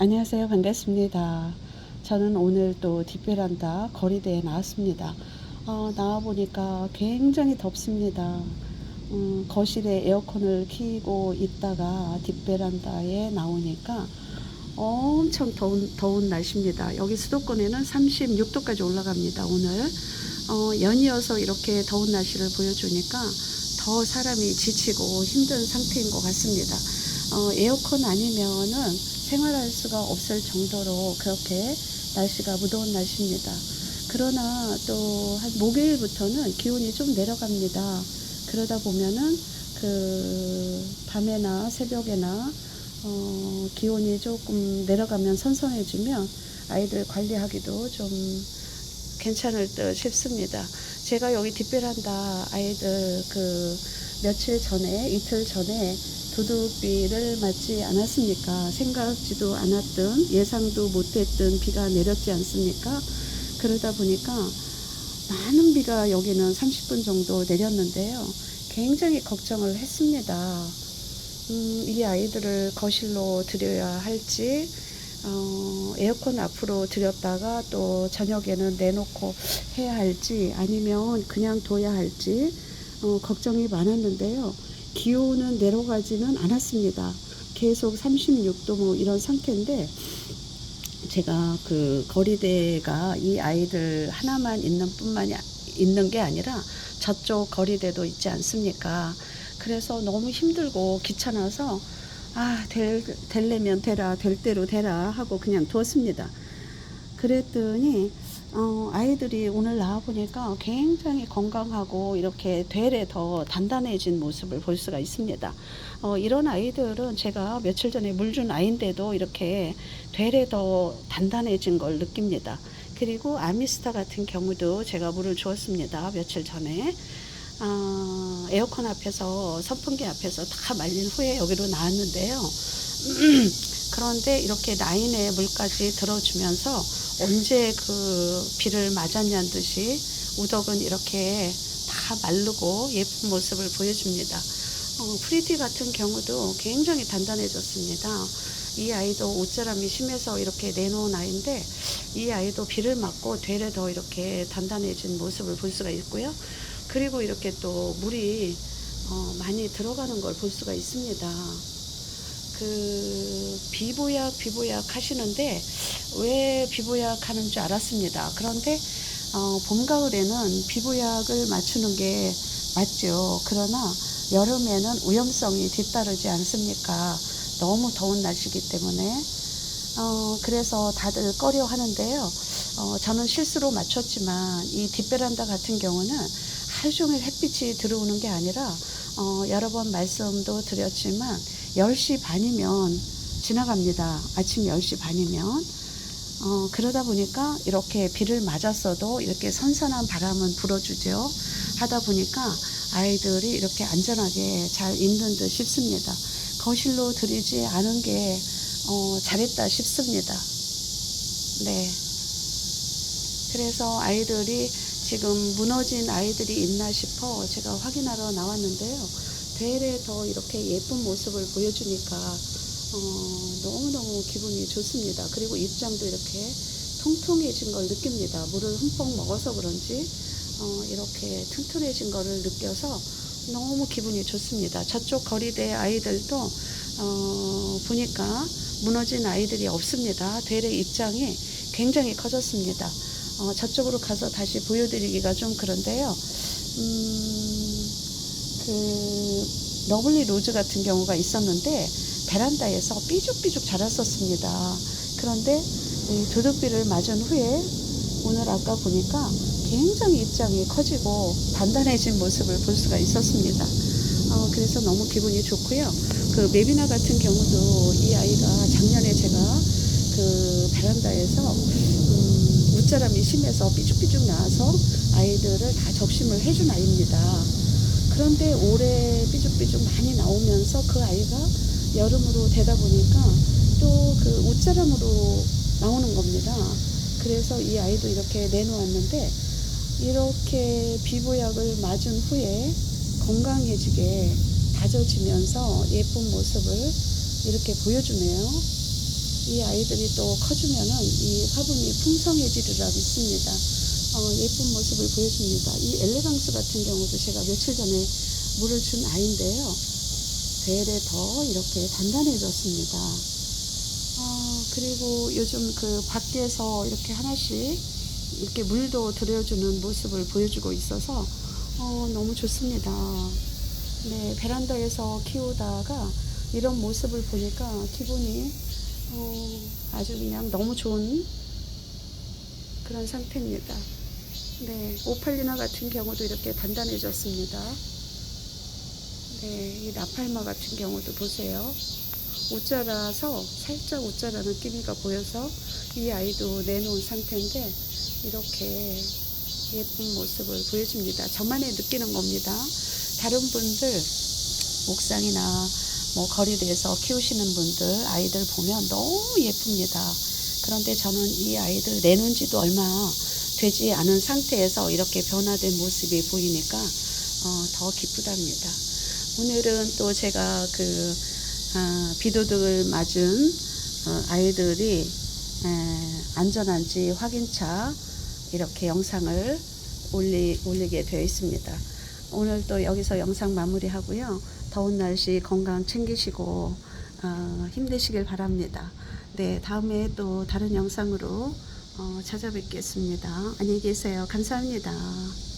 안녕하세요. 반갑습니다. 저는 오늘 또 뒷베란다 거리대에 나왔습니다. 나와보니까 굉장히 덥습니다. 거실에 에어컨을 켜고 있다가 뒷베란다에 나오니까 엄청 더운 날씨입니다. 여기 수도권에는 36도까지 올라갑니다. 오늘 연이어서 이렇게 더운 날씨를 보여주니까 더 사람이 지치고 힘든 상태인 것 같습니다. 에어컨 아니면은 생활할 수가 없을 정도로 그렇게 날씨가 무더운 날씨입니다. 그러나 또 한 목요일부터는 기온이 좀 내려갑니다. 그러다 보면은 그 밤에나 새벽에나 기온이 조금 내려가면 선선해지면 아이들 관리하기도 좀 괜찮을 듯 싶습니다. 제가 여기 뒷베란다 아이들 며칠 전에, 이틀 전에 도둑비를 맞지 않았습니까? 생각지도 않았던, 예상도 못했던 비가 내렸지 않습니까? 그러다 보니까 많은 비가 여기는 30분 정도 내렸는데요. 굉장히 걱정을 했습니다. 이 아이들을 거실로 들여야 할지, 에어컨 앞으로 들였다가 또 저녁에는 내놓고 해야 할지 아니면 그냥 둬야 할지 걱정이 많았는데요. 기온은 내려가지는 않았습니다. 계속 36도 뭐 이런 상태인데, 제가 그 거리대가 이 아이들 하나만 있는 게 아니라 저쪽 거리대도 있지 않습니까? 그래서 너무 힘들고 귀찮아서 될래면 되라, 될 대로 되라 하고 그냥 두었습니다. 그랬더니 아이들이 오늘 나와보니까 굉장히 건강하고 이렇게 되레 더 단단해진 모습을 볼 수가 있습니다. 이런 아이들은 제가 며칠 전에 물 준 아이인데도 이렇게 되레 더 단단해진 걸 느낍니다. 그리고 아미스타 같은 경우도 제가 물을 주었습니다. 며칠 전에. 에어컨 앞에서, 선풍기 앞에서 다 말린 후에 여기로 나왔는데요. 그런데 이렇게 라인에 물까지 들어주면서 언제 그 비를 맞았냐는 듯이 우덕은 이렇게 다 마르고 예쁜 모습을 보여줍니다. 프리티 같은 경우도 굉장히 단단해졌습니다. 이 아이도 옷자람이 심해서 이렇게 내놓은 아이인데, 이 아이도 비를 맞고 되레 더 이렇게 단단해진 모습을 볼 수가 있고요. 그리고 이렇게 또 물이 많이 들어가는 걸 볼 수가 있습니다. 비보약 하시는데 왜 비보약 하는 줄 알았습니다. 그런데 봄, 가을에는 비보약을 맞추는 게 맞죠. 그러나 여름에는 위험성이 뒤따르지 않습니까? 너무 더운 날씨기 때문에. 그래서 다들 꺼려 하는데요. 저는 실수로 맞췄지만 이 뒷베란다 같은 경우는 하루 종일 햇빛이 들어오는 게 아니라 여러 번 말씀도 드렸지만 10시 반이면 지나갑니다. 아침 10시 반이면. 그러다 보니까 이렇게 비를 맞았어도 이렇게 선선한 바람은 불어주죠. 하다 보니까 아이들이 이렇게 안전하게 잘 있는 듯 싶습니다. 거실로 들이지 않은 게 잘했다 싶습니다. 네. 그래서 아이들이 지금 무너진 아이들이 있나 싶어 제가 확인하러 나왔는데요. 되레 더 이렇게 예쁜 모습을 보여주니까 너무너무 기분이 좋습니다. 그리고 입장도 이렇게 통통해진 걸 느낍니다. 물을 흠뻑 먹어서 그런지 이렇게 튼튼해진 거를 느껴서 너무 기분이 좋습니다. 저쪽 거리대 아이들도 보니까 무너진 아이들이 없습니다. 되레 입장이 굉장히 커졌습니다. 저쪽으로 가서 다시 보여드리기가 좀 그런데요. 러블리 로즈 같은 경우가 있었는데 베란다에서 삐죽삐죽 자랐었습니다. 그런데 도둑비를 맞은 후에 오늘 아까 보니까 굉장히 입장이 커지고 단단해진 모습을 볼 수가 있었습니다. 그래서 너무 기분이 좋고요. 그 메비나 같은 경우도 이 아이가 작년에 제가 그 베란다에서 웃자람이 심해서 삐죽삐죽 나와서 아이들을 다 접심을 해준 아이입니다. 그런데 올해 삐죽삐죽 많이 나오면서 그 아이가 여름으로 되다 보니까 또 그 웃자람으로 나오는 겁니다. 그래서 이 아이도 이렇게 내놓았는데, 이렇게 비보약을 맞은 후에 건강해지게 다져지면서 예쁜 모습을 이렇게 보여주네요. 이 아이들이 또 커주면은 이 화분이 풍성해지리라 믿습니다. 예쁜 모습을 보여줍니다. 이 엘레강스 같은 경우도 제가 며칠 전에 물을 준 아이인데요. 되레 더 이렇게 단단해졌습니다. 그리고 요즘 그 밖에서 이렇게 하나씩 이렇게 물도 들여주는 모습을 보여주고 있어서 너무 좋습니다. 네, 베란다에서 키우다가 이런 모습을 보니까 기분이 아주 그냥 너무 좋은 그런 상태입니다. 네, 오팔리나 같은 경우도 이렇게 단단해졌습니다. 네, 이 라팔마 같은 경우도 보세요. 옷자라서 살짝 옷자라 느낌이가 보여서 이 아이도 내놓은 상태인데 이렇게 예쁜 모습을 보여줍니다. 저만의 느끼는 겁니다. 다른 분들 옥상이나 뭐 거리대에서 키우시는 분들 아이들 보면 너무 예쁩니다. 그런데 저는 이 아이들 내놓은 지도 얼마 되지 않은 상태에서 이렇게 변화된 모습이 보이니까 더 기쁘답니다. 오늘은 또 제가 비도둑을 맞은 아이들이 안전한지 확인차 이렇게 영상을 올리게 되어 있습니다. 오늘 또 여기서 영상 마무리하고요. 더운 날씨 건강 챙기시고 힘내시길 바랍니다. 네, 다음에 또 다른 영상으로 찾아뵙겠습니다. 안녕히 계세요. 감사합니다.